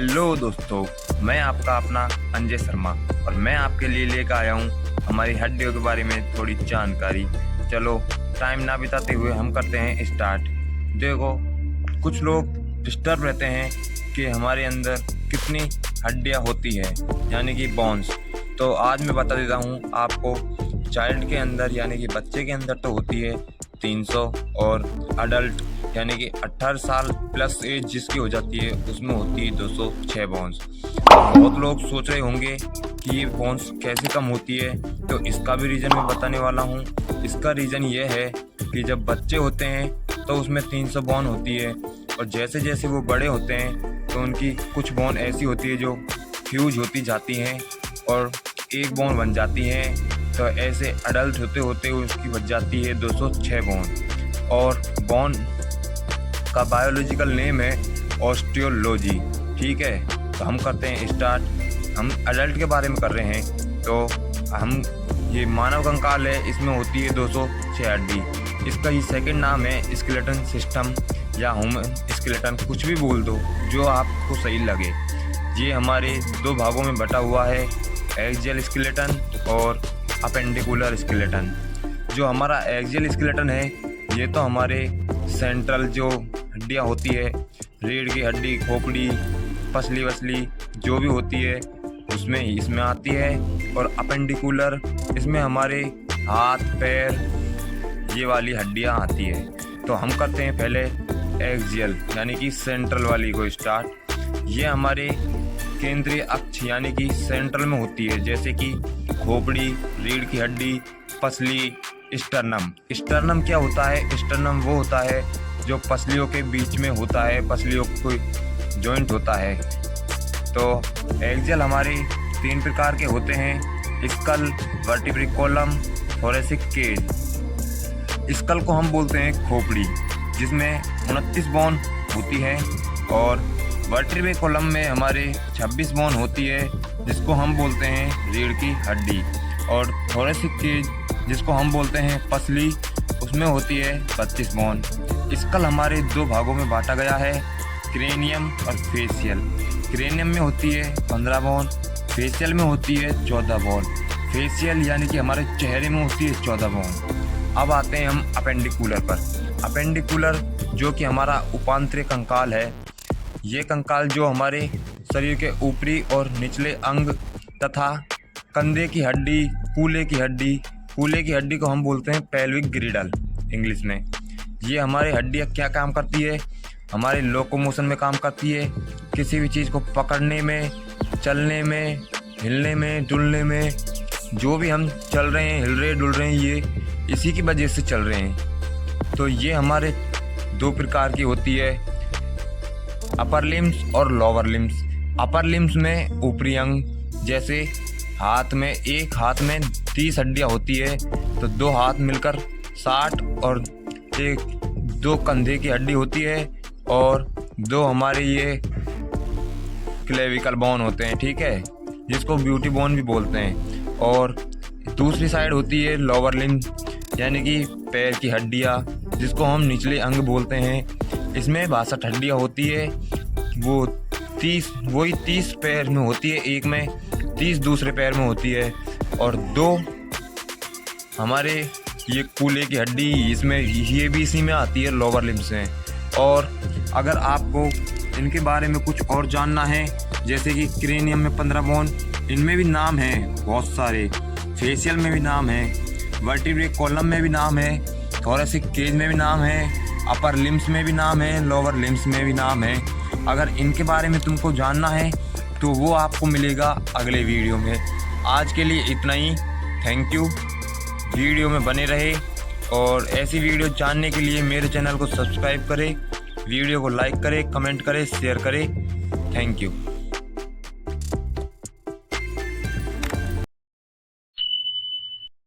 Hello दोस्तों, मैं आपका अपना अंजय शर्मा और मैं आपके लिए लेकर आया हूँ हमारी हड्डियों के बारे में थोड़ी जानकारी। चलो टाइम ना बिताते हुए हम करते हैं स्टार्ट। देखो, कुछ लोग डिस्टर्ब रहते हैं कि हमारे अंदर कितनी हड्डियाँ होती है, यानी कि बोन्स। तो आज मैं बता देता हूँ आपको। चाइल्ड के अंदर यानी कि बच्चे के अंदर तो होती है 300 और अडल्ट यानी कि 18 साल प्लस एज जिसकी हो जाती है उसमें होती है 206 बोन्स। बहुत लोग सोच रहे होंगे कि ये बोन्स कैसे कम होती है, तो इसका भी रीज़न मैं बताने वाला हूँ। इसका रीज़न ये है कि जब बच्चे होते हैं तो उसमें 300 बोन होती है, और जैसे जैसे वो बड़े होते हैं तो उनकी कुछ बोन ऐसी होती है जो फ्यूज होती जाती हैं और एक बोन बन जाती हैं। तो ऐसे अडल्ट होते होते उसकी बच जाती है 206 बोन। और बोन का बायोलॉजिकल नेम है ऑस्टियोलॉजी। ठीक है, तो हम करते हैं स्टार्ट। हम अडल्ट के बारे में कर रहे हैं। तो हम ये मानव कंकाल है, इसमें होती है 206 हड्डी। इसका ये सेकंड नाम है स्केलेटन सिस्टम या ह्यूमन स्केलेटन, कुछ भी बोल दो जो आपको सही लगे। ये हमारे दो भागों में बटा हुआ है, एक्सियल स्केलेटन और अपेंडिकुलर स्केलेटन। जो हमारा एक्सियल स्केलेटन है ये तो हमारे सेंट्रल जो हड्डियाँ होती है, रीढ़ की हड्डी, खोपड़ी, पसली वसली जो भी होती है उसमें इसमें आती है। और अपेंडिकुलर इसमें हमारे हाथ पैर ये वाली हड्डियाँ आती है। तो हम करते हैं पहले एक्सियल यानी कि सेंट्रल वाली को स्टार्ट। ये हमारे केंद्रीय अक्ष यानी कि सेंट्रल में होती है, जैसे कि खोपड़ी, रीढ़ की हड्डी, पसली, स्टर्नम। स्टर्नम क्या होता है? स्टर्नम वो होता है जो पसलियों के बीच में होता है, पसलियों को जॉइंट होता है। तो एक्सियल हमारे 3 प्रकार के होते हैं, skull, vertebral column, thoracic cage. Skull को हम बोलते हैं खोपड़ी, जिसमें 29 बोन होती है, और वर्टिब्रल कॉलम में हमारे 26 बोन होती है, जिसको हम बोलते हैं रीढ़ की हड्डी। और थोरेसिक केज जिसको हम बोलते हैं पसली, उसमें होती है 32 बोन। स्कल हमारे 2 भागों में बांटा गया है, क्रेनियम और फेशियल। क्रेनियम में होती है 15 बोन, फेशियल में होती है 14 बोन। फेशियल यानी कि हमारे चेहरे में होती है 14 बोन। अब आते हैं हम अपेंडिकुलर पर। अपेंडिकुलर जो कि हमारा उपांतरीय कंकाल है। ये कंकाल जो हमारे शरीर के ऊपरी और निचले अंग तथा कंधे की हड्डी, कूल्हे की हड्डी को हम बोलते हैं पेल्विक ग्रिडल इंग्लिश में। ये हमारी हड्डियाँ क्या काम करती है? हमारे लोकोमोशन में काम करती है, किसी भी चीज़ को पकड़ने में, चलने में, हिलने में, डुलने में। जो भी हम चल रहे हैं, हिल रहे डुल रहे हैं, ये इसी की वजह से चल रहे हैं। तो ये हमारे 2 प्रकार की होती है, अपर लिम्स और लोअर लिम्स। अपर लिम्स में ऊपरी अंग, जैसे हाथ में, एक हाथ में 30 हड्डियाँ होती है, तो 2 हाथ मिलकर 60, और 2 कंधे की हड्डी होती है, और 2 हमारे ये क्लेविकल बोन होते हैं। ठीक है, जिसको ब्यूटी बोन भी बोलते हैं। और दूसरी साइड होती है लोअर लिम्ब यानी कि पैर की हड्डियाँ, जिसको हम निचले अंग बोलते हैं। इसमें 62 हड्डियाँ होती है, वो 30 पैर में होती है, एक में 30 दूसरे पैर में होती है, और 2 हमारे ये कूल्हे की हड्डी, इसमें ये भी इसी में आती है, लोअर लिम्स में। और अगर आपको इनके बारे में कुछ और जानना है, जैसे कि क्रेनियम में 15 बोन, इनमें भी नाम हैं बहुत सारे, फेशियल में भी नाम है, वर्टिब्रल कॉलम में भी नाम है, थोरेसिक केज में भी नाम है, अपर लिम्स में भी नाम है, लोअर लिम्स में भी नाम है। अगर इनके बारे में तुमको जानना है तो वो आपको मिलेगा अगले वीडियो में। आज के लिए इतना ही। Thank you. वीडियो में बने रहे, और ऐसी वीडियो जानने के लिए मेरे चैनल को सब्सक्राइब करें, वीडियो को लाइक करें, कमेंट करें, शेयर करें। Thank you.